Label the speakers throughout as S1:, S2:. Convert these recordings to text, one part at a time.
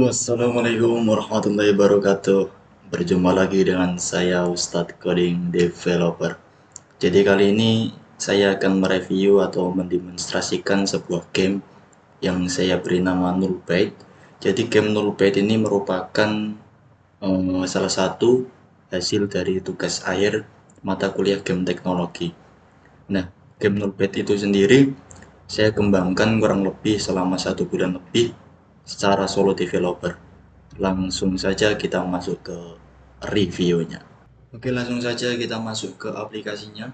S1: Halo, Assalamualaikum warahmatullahi wabarakatuh. Berjumpa lagi dengan saya Ustadz Coding Developer. Jadi kali ini saya akan mereview atau mendemonstrasikan sebuah game yang saya beri nama Nullbyte. Jadi game Nullbyte ini merupakan salah satu hasil dari tugas akhir mata kuliah game teknologi. Nah, game Nullbyte itu sendiri saya kembangkan kurang lebih selama 1 bulan lebih secara solo developer. Langsung saja kita masuk ke reviewnya. Oke, langsung saja kita masuk ke aplikasinya.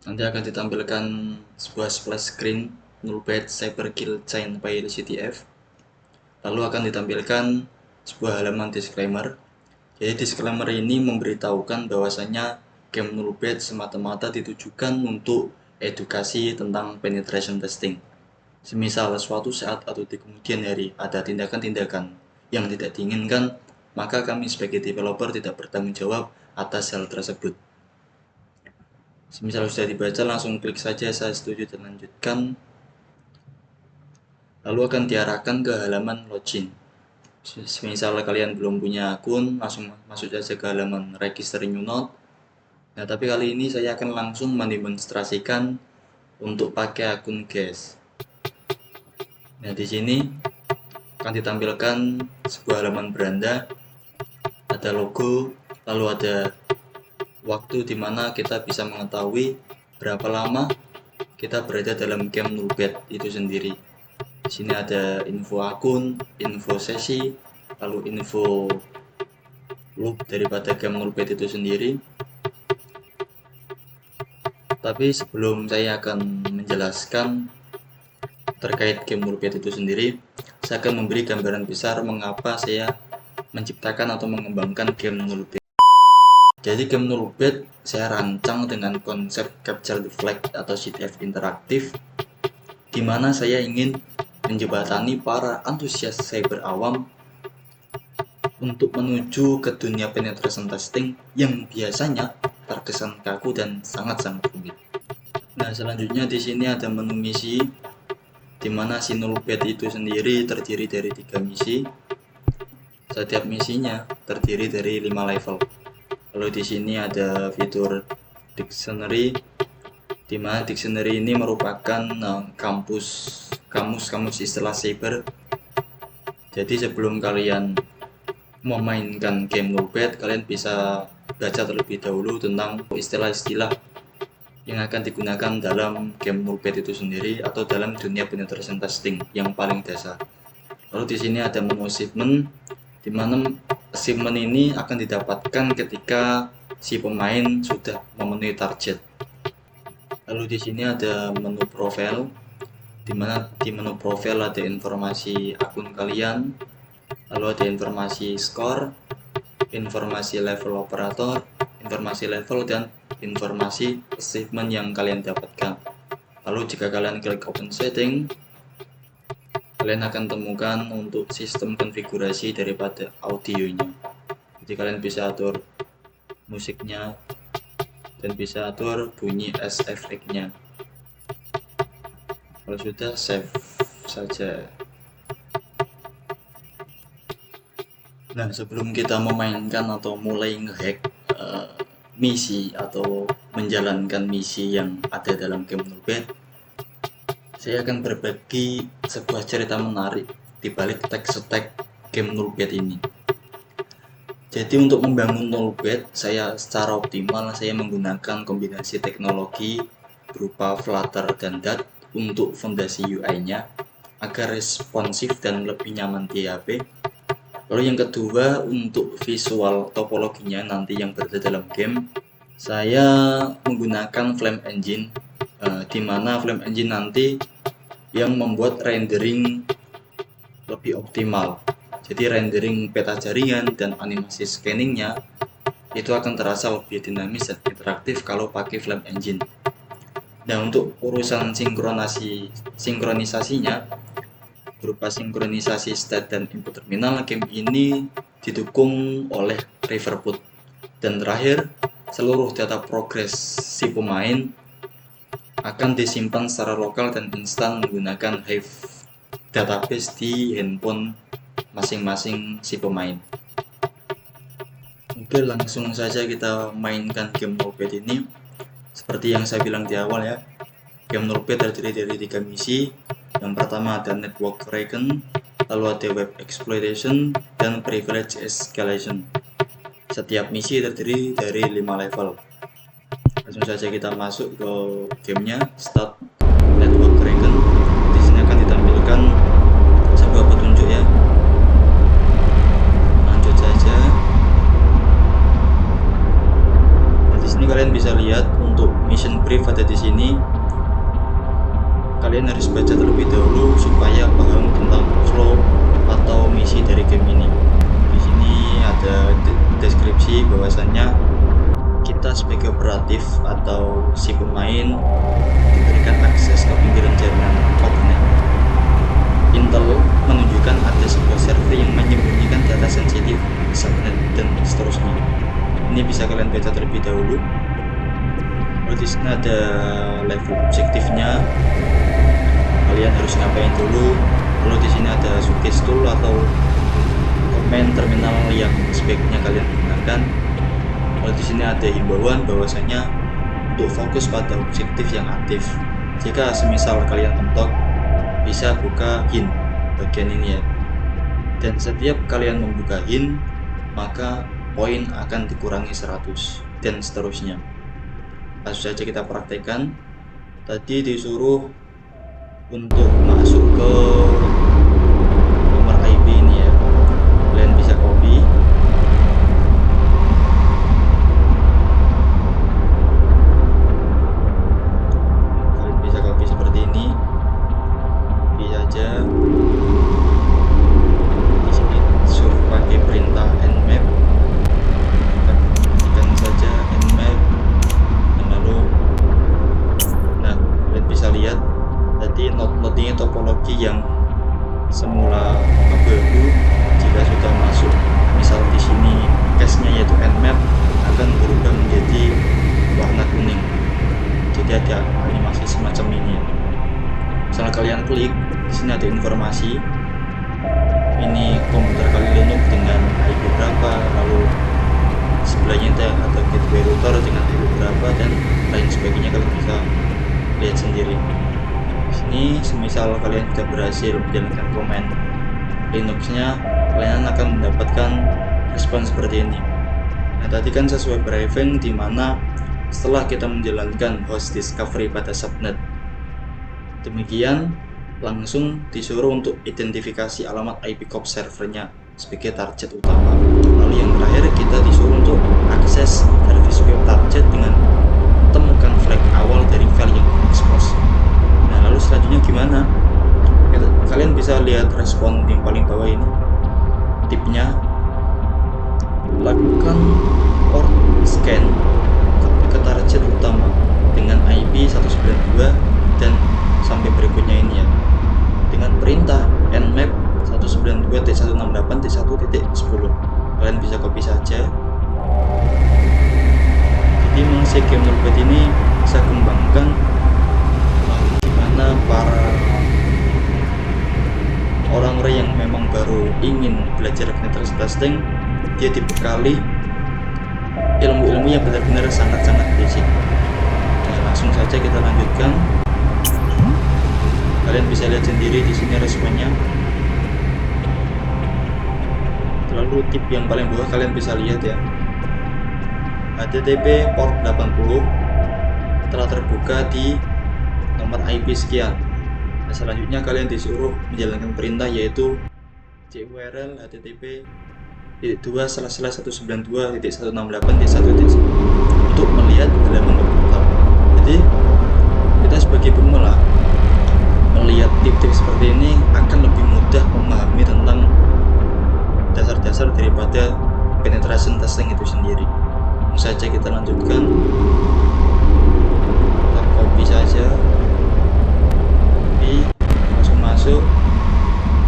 S1: Nanti akan ditampilkan sebuah splash screen Nullbyte Cyberkill Chain by CTF. Lalu akan ditampilkan sebuah halaman disclaimer. Jadi disclaimer ini memberitahukan bahwasanya game Nullbyte semata-mata ditujukan untuk edukasi tentang penetration testing. Semisal suatu saat atau di kemudian hari ada tindakan-tindakan yang tidak diinginkan, maka kami sebagai developer tidak bertanggung jawab atas hal tersebut. Semisal sudah dibaca, langsung klik saja saya setuju dan lanjutkan. Lalu akan diarahkan ke halaman login. Semisal kalian belum punya akun, langsung masuk saja ke halaman register new node. Nah, tapi kali ini saya akan langsung mendemonstrasikan untuk pakai akun guys. Nah, di sini akan ditampilkan sebuah halaman beranda, ada logo, lalu ada waktu di mana kita bisa mengetahui berapa lama kita berada dalam game Nullbyte itu sendiri. Di sini ada info akun, info sesi, lalu info loop daripada game Nullbyte itu sendiri. Tapi sebelum saya akan menjelaskan terkait game Nullbyte itu sendiri, saya akan memberi gambaran besar mengapa saya menciptakan atau mengembangkan game Nullbyte. Jadi game Nullbyte saya rancang dengan konsep capture the flag atau CTF interaktif, di mana saya ingin menjembatani para antusias cyber awam untuk menuju ke dunia penetration testing yang biasanya terkesan kaku dan sangat-sangat rumit. Nah, selanjutnya di sini ada menu misi, di mana si Nullbyte itu sendiri terdiri dari 3 misi. Setiap misinya terdiri dari 5 level. Lalu di sini ada fitur dictionary, di mana dictionary ini merupakan kamus istilah cyber. Jadi sebelum kalian memainkan game Nullbyte, kalian bisa baca terlebih dahulu tentang istilah-istilah yang akan digunakan dalam game Nullbyte itu sendiri atau dalam dunia penetration testing yang paling dasar. Lalu di sini ada menu achievement, di mana achievement ini akan didapatkan ketika si pemain sudah memenuhi target. Lalu di sini ada menu profile, di mana di menu profile ada informasi akun kalian, lalu ada informasi skor, informasi level operator, informasi level, dan informasi achievement yang kalian dapatkan. Lalu jika kalian klik open setting, kalian akan temukan untuk sistem konfigurasi daripada audionya. Jadi kalian bisa atur musiknya dan bisa atur bunyi SFX-nya. Kalau sudah, save saja. Nah, sebelum kita memainkan atau mulai ngehack misi atau menjalankan misi yang ada dalam game Nullbyte, saya akan berbagi sebuah cerita menarik di balik tech-stack game Nullbyte ini. Jadi untuk membangun Nullbyte, saya secara optimal saya menggunakan kombinasi teknologi berupa Flutter dan Dart untuk fondasi UI-nya agar responsif dan lebih nyaman di HP. Lalu yang kedua, untuk visual topologinya nanti yang berada dalam game, saya menggunakan Flame Engine, di mana Flame Engine nanti yang membuat rendering lebih optimal. Jadi rendering peta jaringan dan animasi scanningnya itu akan terasa lebih dinamis dan interaktif kalau pakai Flame Engine. Nah, untuk urusan sinkronisasinya berupa sinkronisasi state dan input terminal, game ini didukung oleh Riverboot. Dan terakhir, seluruh data progres si pemain akan disimpan secara lokal dan instan menggunakan Hive. database di handphone masing-masing si pemain. Oke, langsung saja kita mainkan game Nullbet ini. Seperti yang saya bilang di awal ya, game Nullbet terdiri dari 3 misi. Yang pertama ada Network Recon, lalu ada Web Exploitation, dan Privilege Escalation. Setiap misi terdiri dari 5 level. Langsung saja kita masuk ke gamenya. Start Network Recon. Di sini akan ditampilkan sebuah petunjuk ya. Lanjut saja. Nah, di sini kalian bisa lihat untuk mission brief ada di sini. Kalian harus baca terlebih dahulu supaya paham tentang flow atau misi dari game ini. Di sini ada deskripsi bahwasannya kita sebagai operatif atau si pemain diberikan akses ke pinggiran jaringan Fortinet. Intel menunjukkan ada sebuah server yang menyembunyikan data sensitif, subnet, dan seterusnya. Ini bisa kalian baca terlebih dahulu. Lalu di sini ada level objektifnya. Kalian harus ngapain dulu. Lalu di sini ada suggest tool atau command terminal yang sebaiknya kalian gunakan. Lalu di sini ada himbauan bahwasanya untuk fokus pada objektif yang aktif. Jika semisal kalian mentok, bisa buka hint bagian ini ya. Dan setiap kalian membuka hint, maka poin akan dikurangi 100 dan seterusnya. Langsung saja kita praktekkan. Tadi disuruh untuk masuk ke nomor IP ini ya. Kalian bisa copy. Kalian bisa copy seperti ini. Copy saja. Di sini suruh pakai perintah nmap. Tekan saja nmap. Dan lalu, nah kalian bisa lihat tadi not-notnya topologi yang semula abu-abu jika sudah masuk misal di sini cache-nya yaitu nmap akan berubah menjadi warna kuning. Jadi ada animasi semacam ini ya. Misalnya kalian klik di sini ada informasi ini komputer kalian Linux dengan IP berapa, lalu sebelahnya ada gateway router dengan IP berapa dan lain sebagainya. Kalian bisa lihat sendiri. Ini semisal kalian sudah berhasil menjalankan command Linux-nya, kalian akan mendapatkan respon seperti ini. Nah, tadi kan sesuai briefing di mana setelah kita menjalankan host discovery pada subnet, demikian langsung disuruh untuk identifikasi alamat IP core servernya sebagai target utama. Lalu yang terakhir kita disuruh untuk akses service web target dengan temukan flag awal dari file yang diekspos. Lalu selanjutnya gimana? Kalian bisa lihat respon yang paling bawah ini. Tipnya, lakukan port scan ke target utama dengan IP 192 dan sampai berikutnya ini ya. Dengan perintah nmap 192.168.1.10. Kalian bisa copy saja. Jadi memang si game Nullbet ini bisa kembangkan para orang-orang yang memang baru ingin belajar penetration testing, dia dibekali ilmu-ilmu yang benar-benar sangat-sangat basic. Nah, langsung saja kita lanjutkan. Kalian bisa lihat sendiri di sini responnya. Lalu tip yang paling bawah kalian bisa lihat ya. HTTP port 80 telah terbuka di nomor IP sekian. Nah, selanjutnya kalian disuruh menjalankan perintah yaitu curl http 2/192.168.1 untuk melihat halaman terbuka. Jadi kita sebagai pemula melihat tip-tip seperti ini akan lebih mudah memahami tentang dasar-dasar daripada penetration testing itu sendiri. Langsung saja kita lanjutkan. Kita copy saja. Langsung masuk,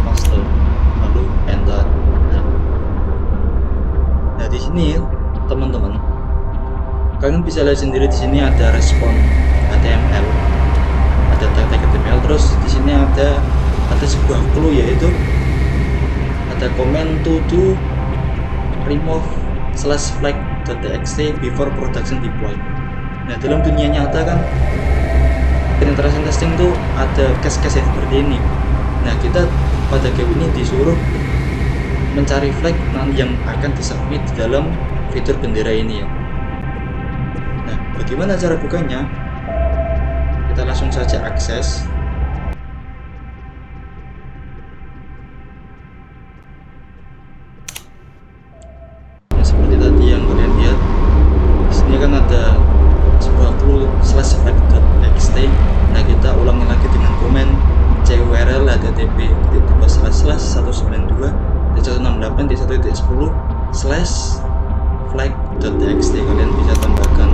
S1: paste, lalu enter. Nah, di sini teman-teman, kalian bisa lihat sendiri di sini ada respon HTML, ada tag HTML, terus di sini ada ada sebuah clue, yaitu ada komen to do remove /flag.txt before production deploy. Nah, dalam dunia nyata kan penetration testing tuh ada case-case yang seperti ini. Nah, kita pada game ini disuruh mencari flag yang akan disubmit di dalam fitur bendera ini ya. Nah, bagaimana cara bukanya? Kita langsung saja akses. Nah, seperti tadi yang kalian lihat, di sini kan ada sebuah clue /flag.txt. Nah, kita ulangi lagi dengan komen curl http://192.168.1.10/flag.txt. kalian bisa tambahkan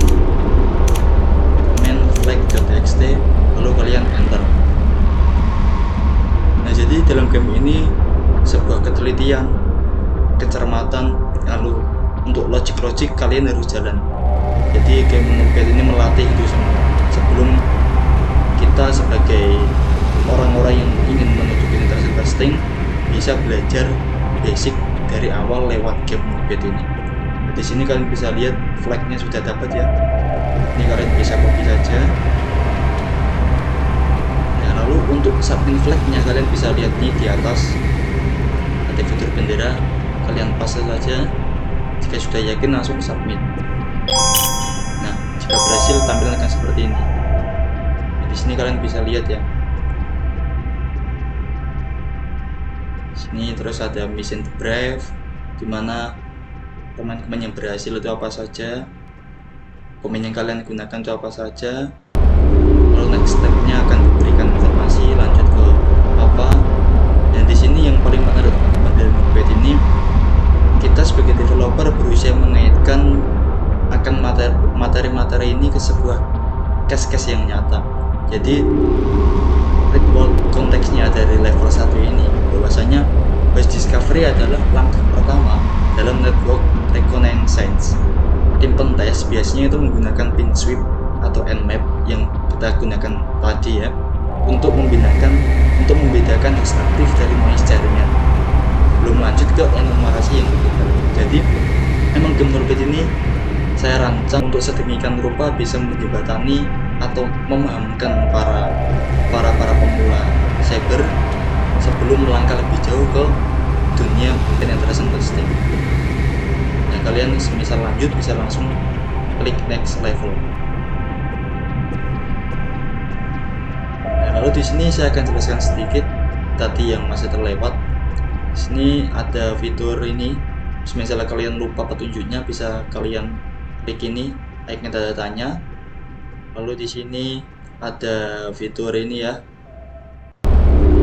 S1: komen flag.txt, lalu kalian enter. Nah, jadi dalam game ini sebuah ketelitian, kecermatan, lalu untuk logik kalian harus jalan. Jadi game Notepad ini melatih itu semua sebelum kita sebagai orang-orang yang ingin menuju penetration testing bisa belajar basic dari awal lewat game Notepad ini. Di sini kalian bisa lihat flagnya sudah dapat ya. Ini kalian bisa copy saja. Nah, lalu untuk submit flagnya kalian bisa lihat nih di atas ada fitur bendera, kalian paste saja. Jika sudah yakin langsung submit. Nah, jika berhasil tampilan akan seperti ini. Nah, di sini kalian bisa lihat ya. Sini terus ada mission to brave, dimana komen-komen yang berhasil itu apa saja, komen yang kalian gunakan itu apa saja, lalu next stepnya akan diberikan informasi lanjut ke apa. Dan di sini yang paling menarik teman-teman dari Notepad ini, kita sebagai developer berusaha mengaitkan akan materi-materi ini ke sebuah case-case yang nyata. Jadi konteksnya dari level 1 ini bahwasanya base discovery adalah langkah pertama dalam network reconnaissance. Tim pentest biasanya itu menggunakan pin sweep atau nmap yang kita gunakan tadi ya, untuk membedakan host aktif dari noise jaringan. Belum lanjut ke enumerasi yang berbeda. Jadi emang game Notepad ini saya rancang untuk sedemikian rupa bisa menjembatani atau memahamkan para pemula cyber sebelum melangkah lebih jauh ke dunia penetration testing. Nah, kalian semisal lanjut bisa langsung klik next level. Nah, lalu di sini saya akan jelaskan sedikit tadi yang masih terlewat. Di sini ada fitur ini, misalnya kalian lupa petunjuknya bisa kalian klik ini icon tanda tanya. Lalu di sini ada fitur ini ya,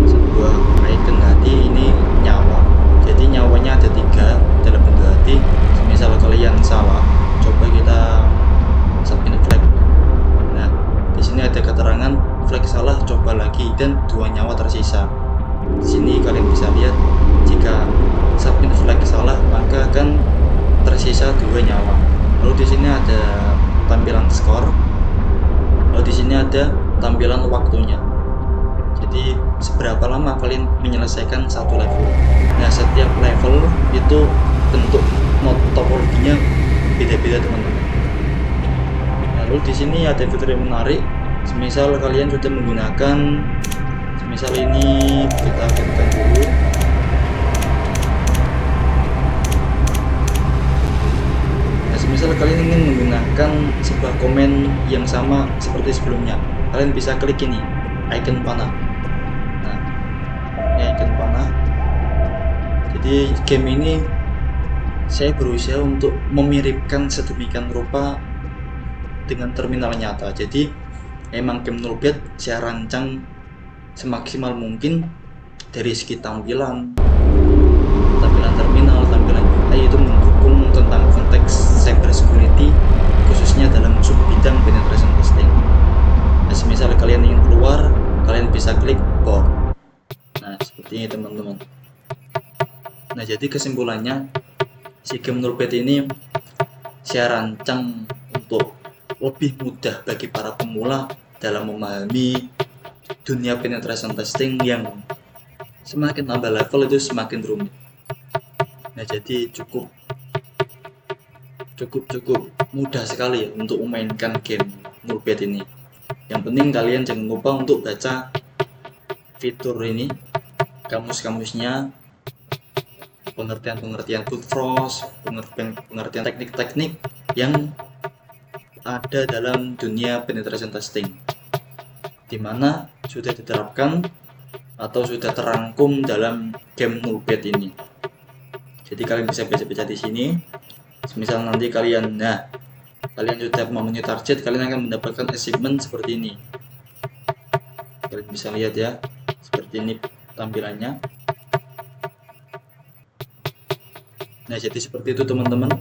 S1: sebuah icon hati, ini nyawa. Jadi nyawanya ada 3 dalam bentuk hati. Misal kalian salah, coba kita submit flag. Nah, di sini ada keterangan flag salah, coba lagi, dan 2 nyawa tersisa. Di sini kalian bisa lihat jika submit flag salah maka akan tersisa 2 nyawa. Lalu di sini ada tampilan skor. Lalu di sini ada tampilan waktunya. Jadi seberapa lama kalian menyelesaikan satu level. Nah, setiap level itu bentuk topologinya beda-beda teman-teman. Lalu di sini ada fitur yang menarik. Semisal kalian sudah menggunakan, semisal ini kita aktifkan dulu. Misal kalian ingin menggunakan sebuah komen yang sama seperti sebelumnya, kalian bisa klik ini icon panah. Nah, ini icon panah. Jadi game ini saya berusaha untuk memiripkan sedemikian rupa dengan terminal nyata. Jadi emang game Notepad saya rancang semaksimal mungkin dari segi tampilan terminal, tampilan UI itu mendukung tentang konteks cyber security, khususnya dalam sub bidang penetration testing. Nah, semisal kalian ingin keluar, kalian bisa klik board. Nah, seperti ini teman-teman. Nah, jadi kesimpulannya, si game Notepad ini saya rancang untuk lebih mudah bagi para pemula dalam memahami dunia penetration testing yang semakin nambah level itu semakin rumit. Nah, jadi cukup mudah sekali ya untuk memainkan game Nullbet ini. Yang penting kalian jangan lupa untuk baca fitur ini, kamus-kamusnya, pengertian brute force, pengertian teknik-teknik yang ada dalam dunia penetration testing, dimana sudah diterapkan atau sudah terangkum dalam game Nullbet ini. Jadi kalian bisa baca-baca di sini. Misal nanti kalian sudah memenuhi target, kalian akan mendapatkan achievement seperti ini. Kalian bisa lihat ya, seperti ini tampilannya. Nah, jadi seperti itu teman-teman,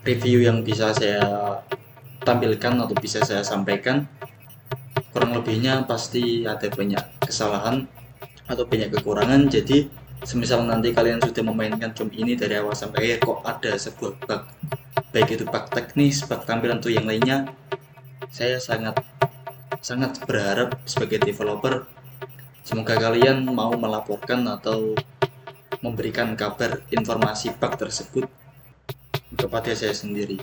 S1: review yang bisa saya tampilkan atau bisa saya sampaikan. Kurang lebihnya pasti ada banyak kesalahan atau banyak kekurangan. Jadi semisal nanti kalian sudah memainkan game ini dari awal sampai akhir kok ada sebuah bug, baik itu bug teknis, bug tampilan atau yang lainnya, saya sangat berharap sebagai developer semoga kalian mau melaporkan atau memberikan kabar informasi bug tersebut kepada saya sendiri.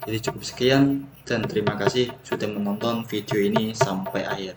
S1: Jadi cukup sekian dan terima kasih sudah menonton video ini sampai akhir.